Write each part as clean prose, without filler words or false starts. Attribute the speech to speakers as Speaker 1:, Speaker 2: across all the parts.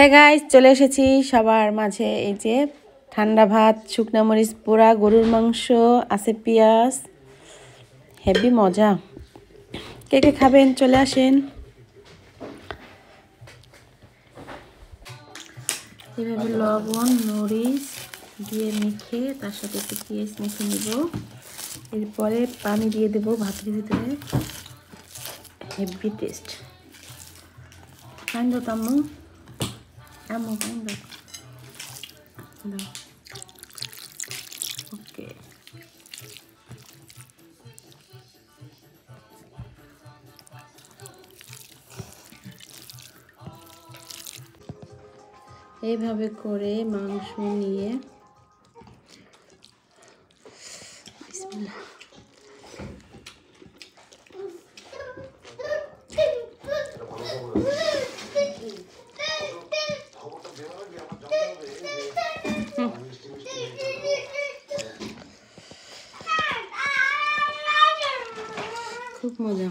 Speaker 1: হ্যাঁ গাইস, চলে এসেছি সবার মাঝে। এই যে ঠান্ডা ভাত, শুকনা মরিচ পোড়া, গরুর মাংস আছে, পেঁয়াজ, হেভি মজা। কে কে খাবেন চলে আসেন। এভাবে লবণ মরিচ দিয়ে মেখে তার সাথে একটু পেঁয়াজ মেখে নিব। এরপরে পানি দিয়ে দেবো ভাতের ভিতরে। Heavy taste. কাইন্ড তামু এমন কাইন্ড ওকে। এইভাবে করে মাংস নিয়ে খুব মজা।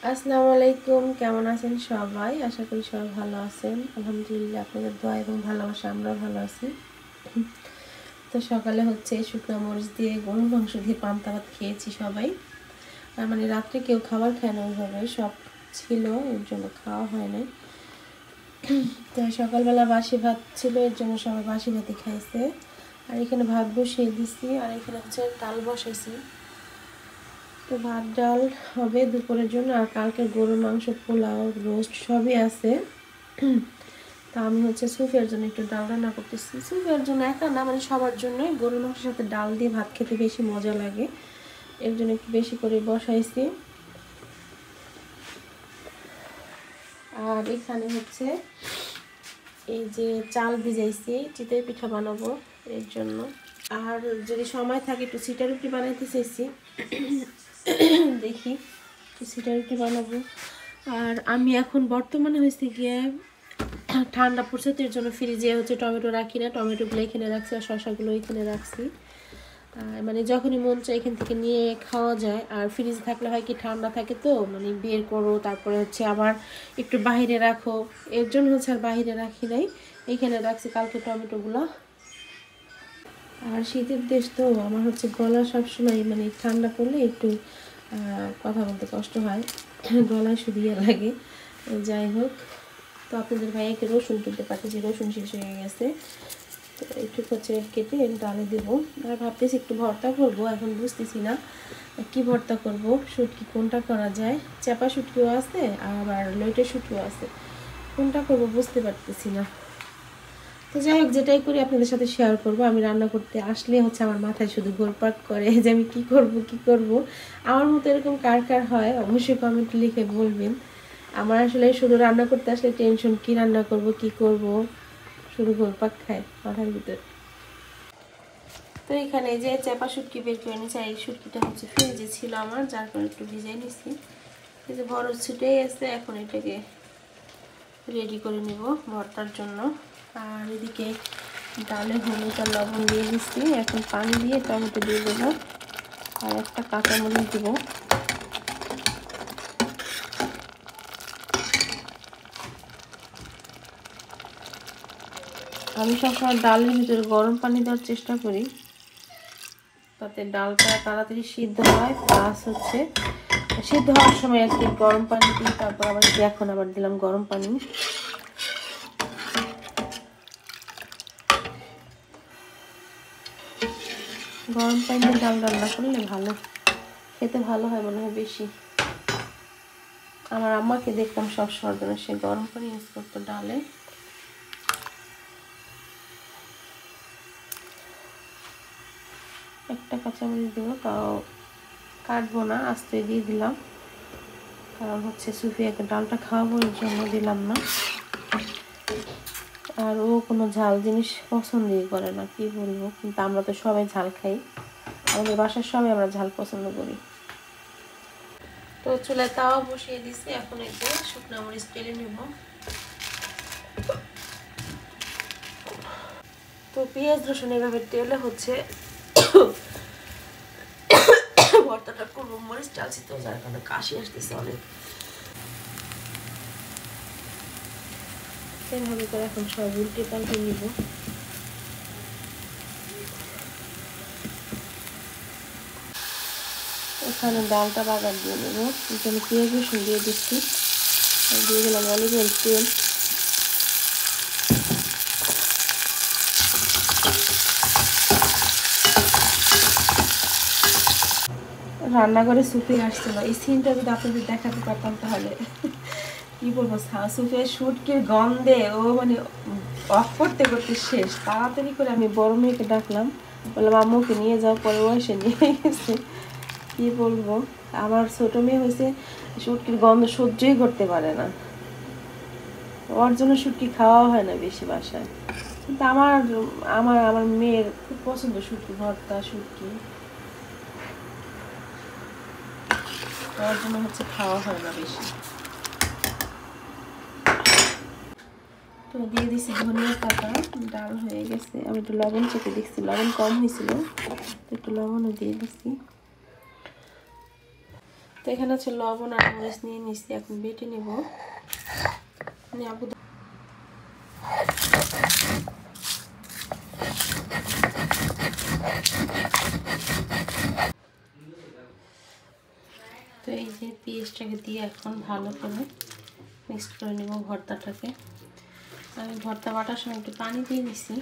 Speaker 1: আসসালামু আলাইকুম, কেমন আছেন সবাই? আশা করি সবাই ভালো আছেন। আলহামদুলিল্লাহ, আপনাদের দোয়া এবং ভালোবাসা আমরাও ভালো আছি। তো সকালে হচ্ছে শুকনো মরিচ দিয়ে গরুর মাংস দিয়ে পান্তা ভাত খেয়েছি সবাই। আর মানে রাত্রে কেউ খাবার খায় না, ওইভাবে সব ছিল, এর জন্য খাওয়া হয় না। তো সকালবেলা বাসি ভাত ছিল, এর জন্য সবাই বাসি ভাতই খাইছে। আর এখানে ভাত বসিয়ে দিছি, আর এখানে হচ্ছে ডাল বসাইছি। তো ভাত ডাল হবে দুপুরের জন্য, আর কালকে গরুর মাংস পোলাও রোস্ট সবই আছে। তা আমি হচ্ছে সুফিয়ার জন্য একটু ডাল রান্না করতেছি। সুফিয়ার জন্য একা না, মানে সবার জন্যই গরুর মাংসের সাথে ডাল দিয়ে ভাত খেতে বেশি মজা লাগে, এর জন্য একটু বেশি করে বসাইছি। আর এখানে হচ্ছে এই যে চাল ভিজাইছি, চিতই পিঠা বানাবো এর জন্য। আর যদি সময় থাকে একটু সিটা রুটি বানাইতে চাইছি, দেখি একটু সিটা রুটি বানাবো। আর আমি এখন বর্তমানে হয়েছে গিয়ে ঠান্ডা পড়ছে, এর জন্য ফ্রিজে হচ্ছে টমেটো রাখি না, টমেটোগুলো এখানে রাখছি আর শসাগুলো এখানে রাখছি। মানে যখনই মন চায় এখান থেকে নিয়ে খাওয়া যায়। আর ফ্রিজে থাকলে হয় কি ঠান্ডা থাকে, তো মানে বের করো, তারপরে হচ্ছে আবার একটু বাইরে রাখো, এর জন্য হচ্ছে আর বাইরে রাখি নাই, এখানে রাখছি কালকে টমেটোগুলো। আর শীতের দেশ তো আমার হচ্ছে গলা সবসময় মানে ঠান্ডা পড়লে একটু কথা বলতে কষ্ট হয়, গলায় শুকিয়ে লাগে। যাই হোক, তো আপনাদের ভাইয়াকে রসুন কিনতে পাঠিয়েছি, রসুন শেষ হয়ে গেছে, তো একটু হচ্ছে কেটে ডালে দেবো। আর ভাবতেছি একটু ভর্তা করবো, এখন বুঝতেছি না কি ভর্তা করব, শুটকি কোনটা করা যায়। চাপা শুটকিও আছে আবার লইটের শুটকিও আছে, কোনটা করব বুঝতে পারতেছি না। তো যাই হোক, যেটাই করি আপনাদের সাথে শেয়ার করব। আমি রান্না করতে আসলে হচ্ছে আমার মাথায় শুধু ঘুরপাক করে যে আমি কি করব। আমার মতো এরকম কার কার হয় অবশ্যই কমেন্ট লিখে বলবেন। আমার আসলে শুধু রান্না করতে আসলে টেনশন, কি রান্না করব কি করব, শুধু ঘুরপাক খায় মাথার ভিতর। তো এখানে যে চাপা শুটকি বের করে নিয়েছি, এই শুটকিটা হচ্ছে ফ্রিজে ছিল আমার, যার কারণে একটু ভিজাই নিছি। এই যে বড় ছুটে এসে এখন এটাকে রেডি করে নেব ভর্তার জন্য। আর এদিকে ডালে হলুদ আর লবণ দিয়ে দিচ্ছি, এখন পানি দিয়ে টমেটো দিয়ে দেবো আর একটা কাঁচামরিচ দেবো। আমি সবসময় ডালের ভিতরে গরম পানি দেওয়ার চেষ্টা করি, তাতে ডালটা তাড়াতাড়ি সিদ্ধ হয়, প্লাস হচ্ছে সিদ্ধ হওয়ার সময় আর কি গরম পানি দিই, তারপর আবার এখন আবার দিলাম গরম পানি। গরম পানি দিয়ে ডাল রান্না করলে ভালো, খেতে ভালো হয় মনে হয় বেশি। আমার আম্মাকে দেখতাম সবসময় জন্য সে গরম পানি ইউজ করতো ডালে। একটা কাঁচামরিচ দেবো, তাও কাটবো না, আস্তে দিয়ে দিলাম, কারণ হচ্ছে সুফিয়াকে ডালটা খাওয়াবো, এর জন্য দিলাম না। আর ও কোনো ঝাল জিনিস পছন্দই করে না, কি বলবো। কিন্তু আমরা তো সবাই ঝাল খাই, আমাদের বাসার সবাই আমরা ঝাল পছন্দ করি। তো চুলায় তাওয়া বসিয়ে দিছি, এখন এই যে শুকনো মরিচ তেলে নেব। তো পেঁয়াজ রসুন এভাবে তেলে হচ্ছে ভর্তাটা করবো। মরিচ চালছি তো, যার কারণে কাশি আসতেছে অনেক। এইভাবে করে এখন সব উল্টে পাল্টে নিব। এখানে ডালটা বাগার দিয়ে নেব। এখানে পেঁয়াজ রসুন দিয়ে দিচ্ছি, দিয়ে দিলাম অলিভ অয়েল, তেল। রান্নাঘরে সুফি আসছিল, এই সিনটা যদি আপনাদের দেখাতে পারতাম তাহলে কি বলবো। সুফিয়া শুটকির গন্ধে ও মানে অফ করতে করতে শেষ। তাড়াতাড়ি করে আমি বড় মেয়েকে ডাকলাম, বললাম আম্মুকে নিয়ে যাও, পরে ও এসে নিয়ে গেছে। কি বলবো, আমার ছোট মেয়ে হয়েছে শুটকির গন্ধ সহ্যই করতে পারে না, ওর জন্য শুটকি খাওয়া হয় না বেশি বাসায়। কিন্তু আমার আমার আমার মেয়ের খুব পছন্দ শুটকি ভর্তা, শুটকি, ওর জন্য হচ্ছে খাওয়া হয় না বেশি। তো দিয়ে দিছি ধনিয়া পাতা, ডাল হয়ে গেছে। আমি একটু লবণ চেপে দেখছি, লবণ কম হয়েছিল, তো একটু লবণও দিয়ে দিছি। তো এখানে হচ্ছে লবণ আর মরিচ নিয়ে নিচ্ছি, এখন বেটে নেব। তো এই যে পেঁয়াজটাকে দিয়ে এখন ভালো করে মিক্সড করে নেব ভর্তাটাকে। আমি ভর্তা বাটার সময় একটু পানি দিয়ে দিছি।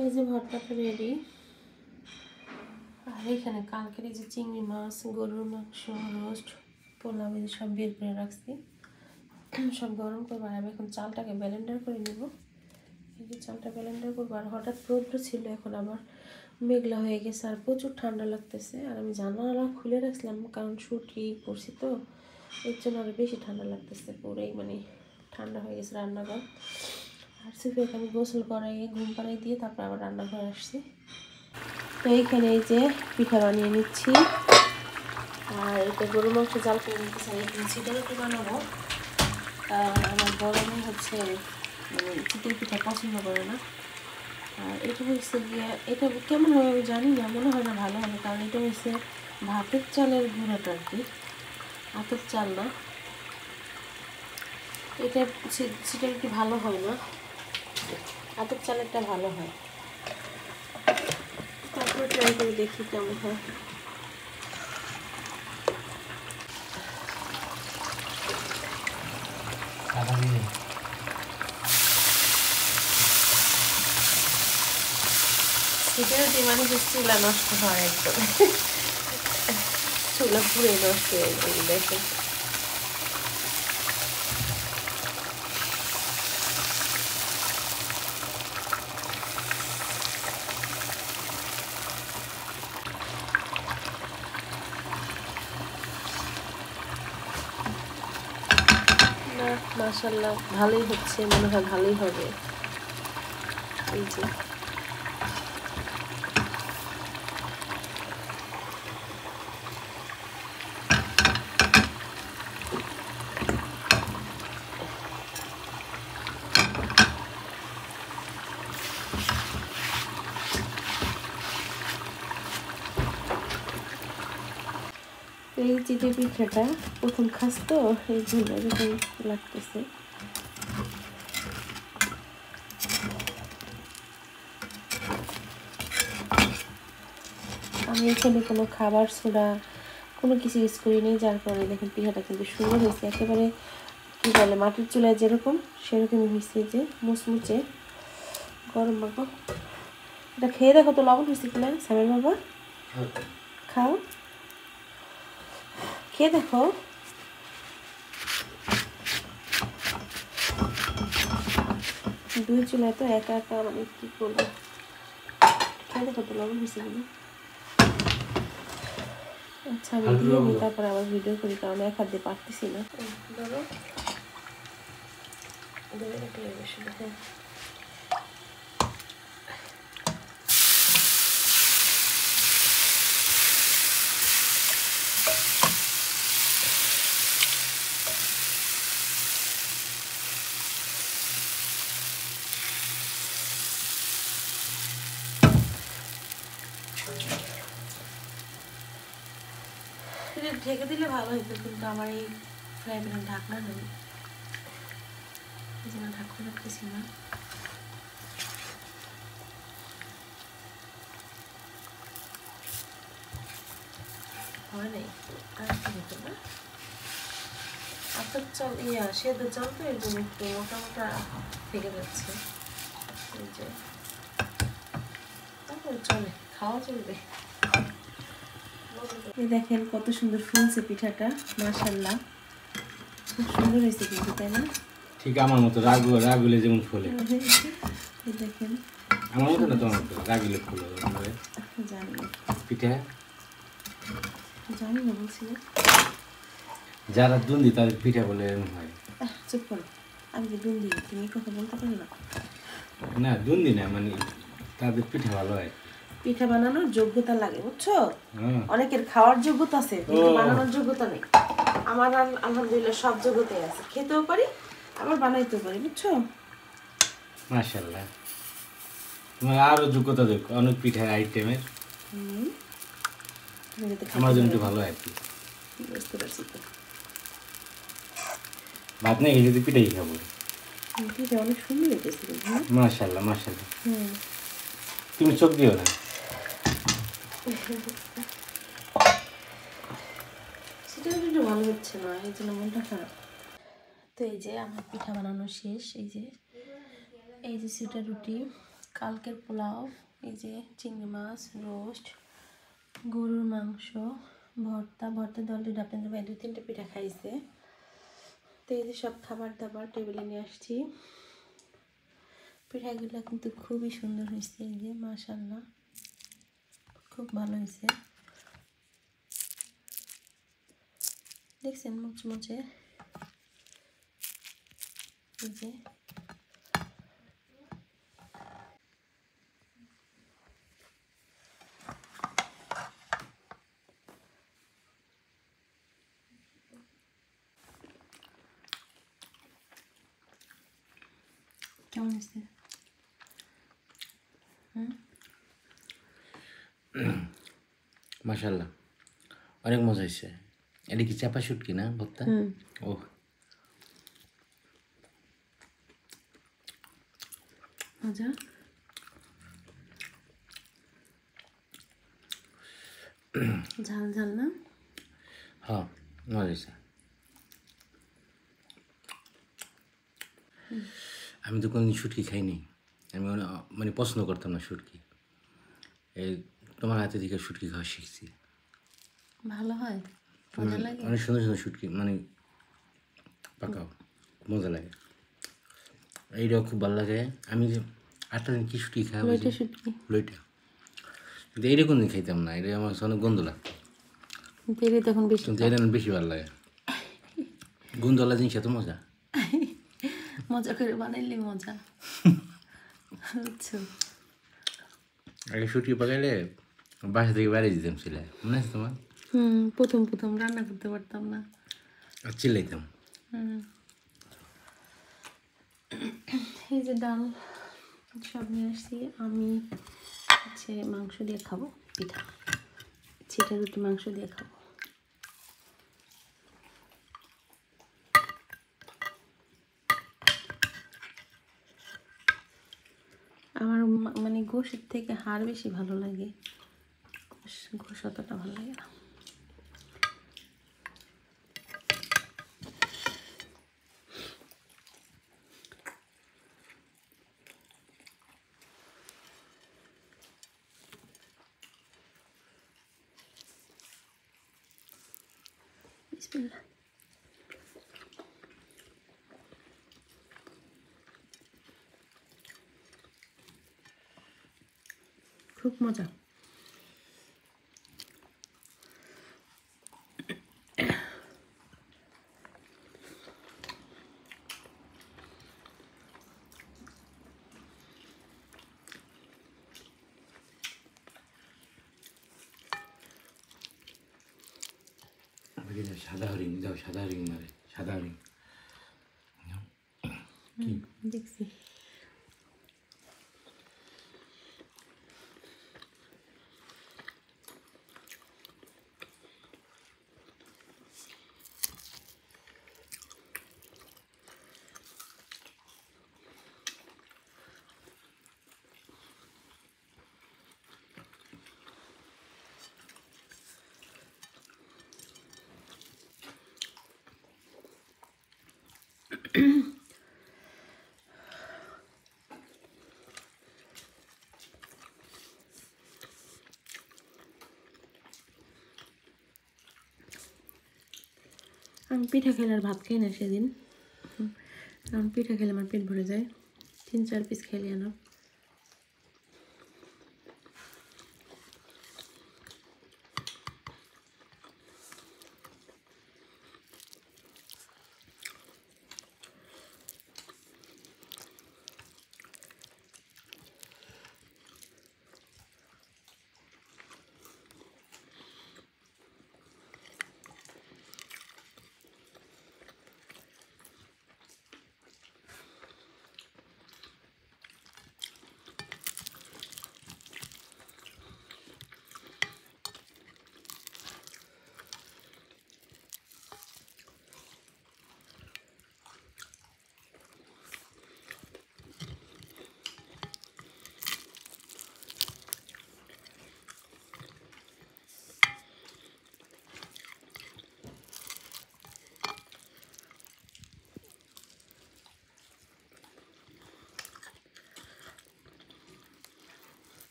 Speaker 1: এই যে ভর্তাটা রেডি। আর এখানে কালকের এই যে চিংড়ি মাছ, গরুর মাংস, রোস্ট, পোলাও সব বের করে রাখছি, সব গরম করবো। আর আমি এখন চালটাকে ব্লেন্ডার করে নেব। এই যে চালটা ব্লেন্ডার করবো। আর হঠাৎ রৌদ্র ছিল, এখন আবার মেঘলা হয়ে গেছে আর প্রচুর ঠান্ডা লাগতেছে। আর আমি জানালা খুলে রাখলাম, কারণ শুটকি করছি তো, এর জন্য আরও বেশি ঠান্ডা লাগতেছে। পুরোই মানে ঠান্ডা হয়ে গেছে রান্নাঘর। আর সুফিয়াকে আমি গোসল করাইয়ে ঘুম পাড়াই দিয়ে তারপর আবার রান্নাঘরে আসছি। তো এইখানে এই যে পিঠা বানিয়ে নিচ্ছি। আর এটা গরু মাংস জাল করে নিতেছি। এখানে চিতই রুটি বানাবো। আমার বড় মেয়ে হচ্ছে মানে চিতই পিঠা পছন্দ করে না। আর এটা হচ্ছে গিয়ে, এটা কেমন হবে আমি জানি না, মনে হয় না ভালো হবে, কারণ এটা হচ্ছে ভাতের চালের গুঁড়োটা আর কি, আতপ চাল না। এটা চিতই রুটি ভালো হয় না, আতপ চালেরটা ভালো হয়। তারপরে ট্রাই করে দেখি কেমন হয়। চিতই রুটি মানে যে চুলা নষ্ট হয় একদম, চুলা পুড়ে নষ্ট হয়ে যায়। দেখে না, মাশাআল্লাহ ভালোই হচ্ছে, মনে হয় ভালোই হবে। এই যে এই চিতই পিঠাটা প্রথম খাস তো, এই জন্য এরকম লাগতেছে। আমি এখানে কোনো খাবার সোডা কোনো কিছু ইউজ করি নেই, যার কারণে দেখুন পিঠাটা কিন্তু সুন্দর হয়েছে। একেবারে কী বলে মাটির চুলায় যেরকম সেরকমই হয়েছে, যে মুচমুচে গরম। বাবা এটা খেয়ে দেখো তো লবণ হয়েছে কিনা। সামের বাবা খাও, খেয়ে দেখো। দুই চুলায় তো একা একা মানে কি করবো, খেলে কত লবণ হয়েছে বলে। আচ্ছা আমি দিয়ে নিই, তারপরে আবার ভিডিও করি, কারণ এক হাত দিয়ে পারতেছি না। ধরো ধরে রাখলে বেশি দেখো। ঢেকে দিলে ভালো হতো, কিন্তু আমার এই ফ্রাই প্যানের ঢাকনা নেই, এই জন্য ঢাকতে রাখতেছি না। হয় নাই, আর কি হতো না। আপনার চাল সেদ্ধ চাল তো এর জন্য একটু মোটা মোটা থেকে যাচ্ছে, এই যে তারপরে চলে, খাওয়া চলবে। দেখেন কত সুন্দর ফুলছে পিঠাটা, মাশাআল্লাহ খুব সুন্দর হয়েছে কিন্তু, তাই না?
Speaker 2: ঠিক আমার মতো রাগুলে যেমন ফলে,
Speaker 1: দেখেন
Speaker 2: আমার মতো না, তোমার মতো রাগুলে ফুলে
Speaker 1: জানি না,
Speaker 2: পিঠা
Speaker 1: জানি না বলছি না।
Speaker 2: যারা দুন্দি তাদের পিঠা বলে এরকম হয়।
Speaker 1: চুপ করো, আমি যে দুন্দি, তুমি কথা বলতে পারো না।
Speaker 2: না দুন্দি না, মানে তাদের পিঠা ভালো হয়।
Speaker 1: পিঠা বানানোর যোগ্যতা লাগে, বুঝছো? অনেকের খাওয়ার যোগ্যতা আছে, কিন্তু বানানোর যোগ্যতা নেই। আমার আলহামদুলিল্লাহ সব যোগ্যতাই আছে, খেতেও পারি আবার বানাইতেও পারি, বুঝছো?
Speaker 2: মাশাআল্লাহ, তোমার আরো যোগ্যতা দেখো অনেক পিঠার আইটেমের। আমার জন্য একটু ভালো হয় আর কি।
Speaker 1: বুঝতে পারছি তো,
Speaker 2: ভাত না খেয়ে যদি পিঠাই খাবো।
Speaker 1: পিঠা অনেক সুন্দর হয়েছে।
Speaker 2: মাশাআল্লাহ মাশাআল্লাহ, তুমি চোখ দিও না।
Speaker 1: সেটা একটু ভালো হচ্ছে না, এই জন্য মনটা খারাপ। তো এই যে আমার পিঠা বানানো শেষ, এই যে সেটা রুটি, কালকের পোলাও, এই যে চিংড়ি মাছ রোস্ট, গরুর মাংস, ভর্তা দলটি আপনাদের ভাই 2-3টে পিঠা খাইছে। তো এই যে সব খাবার দাবার টেবিলে নিয়ে আসছি। পিঠাগুলো কিন্তু খুবই সুন্দর হয়েছে, এই যে মাশাআল্লাহ খুব ভালো হয়েছে, দেখছেন মুচমুচে। এই যে কেমন হয়েছে?
Speaker 2: মাশাআল্লাহ অনেক মজা হয়েছে। এটা কি চাপা শুটকি না ভর্তা? ও
Speaker 1: মজা। ঝাল ঝাল না?
Speaker 2: হ্যাঁ মজা হয়েছে। আমি তো কোনোদিন শুটকি খাইনি, আমি মানে পছন্দ করতাম না শুটকি। এই তোমার হাতে থেকে শুটকি খাওয়া শিখছি।
Speaker 1: ভালো হয়, মজা লাগে।
Speaker 2: অনেক সুন্দর সুন্দর শুটকি মানে পাকাও, মজা লাগে। এইটাও খুব ভালো লাগে। আমি যে আটটা দিন কি শুটকি খাওয়া
Speaker 1: লইটা শুটকি,
Speaker 2: লইটা, কিন্তু এইটা কোনদিন খাইতাম না, এটা আমার অনেক গন্ধ লাগতো,
Speaker 1: তেলে তখন বেশি,
Speaker 2: কিন্তু এটা আমার বেশি ভালো লাগে। গন্ধওয়ালা জিনিস এত মজা,
Speaker 1: মজা করে বানাইলে মজা, বুঝছো?
Speaker 2: আগে শুটকি পাকাইলে বাসা থেকে বাইরে দিতাম ছিলে, মনে আছে তোমার?
Speaker 1: প্রথম রান্না করতে পারতাম না,
Speaker 2: আর চিল্লাইতাম।
Speaker 1: এই যে ডাল সব নিয়ে আসছি। আমি হচ্ছে মাংস দিয়ে খাবো পিঠা, সেটা রুটি মাংস দিয়ে খাবো। আমার মানে গোশের থেকে হাড় বেশি ভালো লাগে, গোশ অতটা ভালো লাগে না। বিসমিল্লাহ। মজা।
Speaker 2: সাদা হরিণ দাও, সাদা হরিণ মারে, সাদা হরিণ কি
Speaker 1: দেখছি। আমি পিঠা খেলে আর ভাত খাই না সেদিন, কারণ পিঠা খেলে আমার পেট ভরে যায়, 3-4 পিস খেলে না।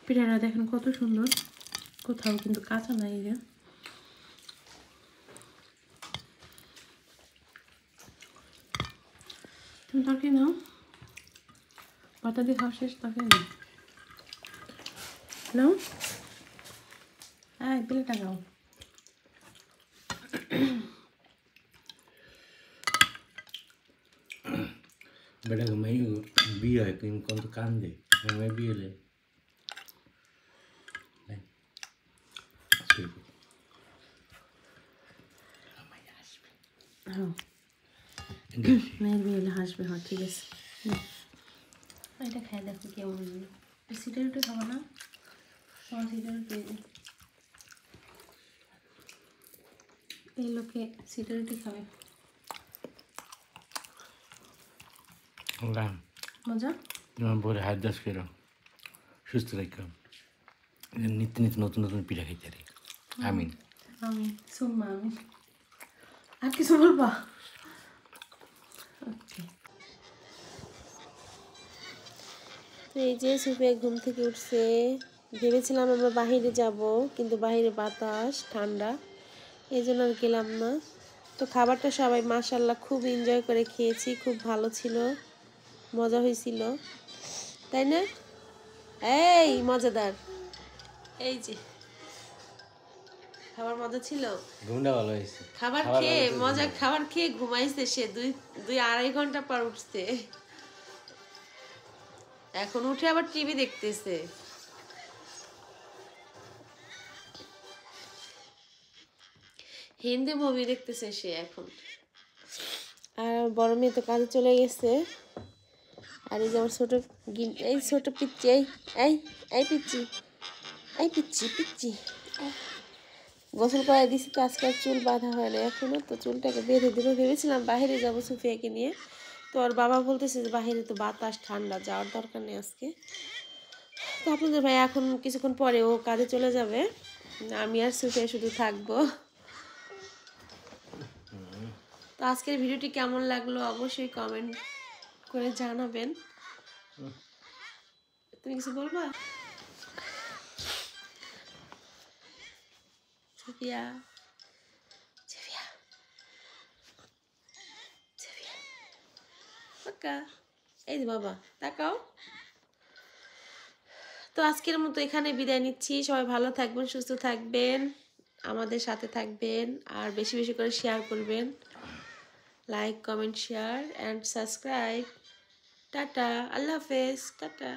Speaker 1: পিঠাটা দেখেন কত সুন্দর, কোথাও কিন্তু কাঁচা নাই। যে তুমি তরকারি নাও, পাতা দিয়ে খাওয়া শেষ, তরকারি নাও, নাও, হ্যাঁ প্লেটটা নাও।
Speaker 2: বেটা ঘুমাই বিয়ে হয় কিন্তু কত কান্দে ঘুমাই বিয়ে হলে
Speaker 1: হ্যাঁ মেয়ের বিয়ে হলে হাসবে। হ্যাঁ ঠিক আছে, এটা খাই দেখো কেমন। সিটা রুটি খাবো না, তোমার সিটা রুটি এই লোকে সিটা রুটি খাবে, মজা।
Speaker 2: তোমার বউরে হাত দাস করো, সুস্থ থাকো, নিত্য নিত্য নতুন নতুন পিঠা খাইতে রে। আমিন।
Speaker 1: আমি সুম্মা, আমি আর কিছু বলবা? ওকে। তো এই যে সুফিয়া ঘুম থেকে উঠছে, ভেবেছিলাম আমরা বাহিরে যাব, কিন্তু বাহিরে বাতাস ঠান্ডা, এই জন্য আর গেলাম না। তো খাবারটা সবাই মাশাআল্লাহ খুব এনজয় করে খেয়েছি, খুব ভালো ছিল, মজা হয়েছিল, তাই না? এই মজাদার, এই যে খাবার মজা ছিল,
Speaker 2: ঘুমটা ভালো হয়েছে,
Speaker 1: খাবার খেয়ে মজা, খাবার খেয়ে ঘুমাইছে সে 2-2.5 ঘন্টা পর উঠছে, এখন উঠে আবার টিভি দেখতেছে। হিন্দি মুভি দেখতেছে সে এখন। আর বড় মেয়ে তো কাজে চলে গেছে। আর এই যে আমার ছোট এই ছোট পিচ্ছি, এই এই পিচ্ছি, এই পিচ্ছি পিচ্ছি, গোসল করে দিছি তো, আজকে আর চুল বাঁধা হয় না এখনো, তো চুলটাকে বেঁধে দেবো। ভেবেছিলাম বাইরে যাবো সুফিয়াকে নিয়ে, তো আর বাবা বলতেছে যে বাইরে তো বাতাস ঠান্ডা, যাওয়ার দরকার নেই আজকে। তো আপনাদের ভাই এখন কিছুক্ষণ পরে ও কাজে চলে যাবে, আমি আর সুফিয়া শুধু থাকবো। তো আজকের ভিডিওটি কেমন লাগলো অবশ্যই কমেন্ট করে জানাবেন। তুমি কিছু বলবা? জেভিয়া, জেভিয়া, জেভিয়া, পাক্কা। এই যে বাবা তাকাও। তো আজকের মতো এখানে বিদায় নিচ্ছি। সবাই ভালো থাকবেন, সুস্থ থাকবেন, আমাদের সাথে থাকবেন, আর বেশি বেশি করে শেয়ার করবেন। Like, comment, share and subscribe. Tata, আল্লাহ হাফেজ, টাটা।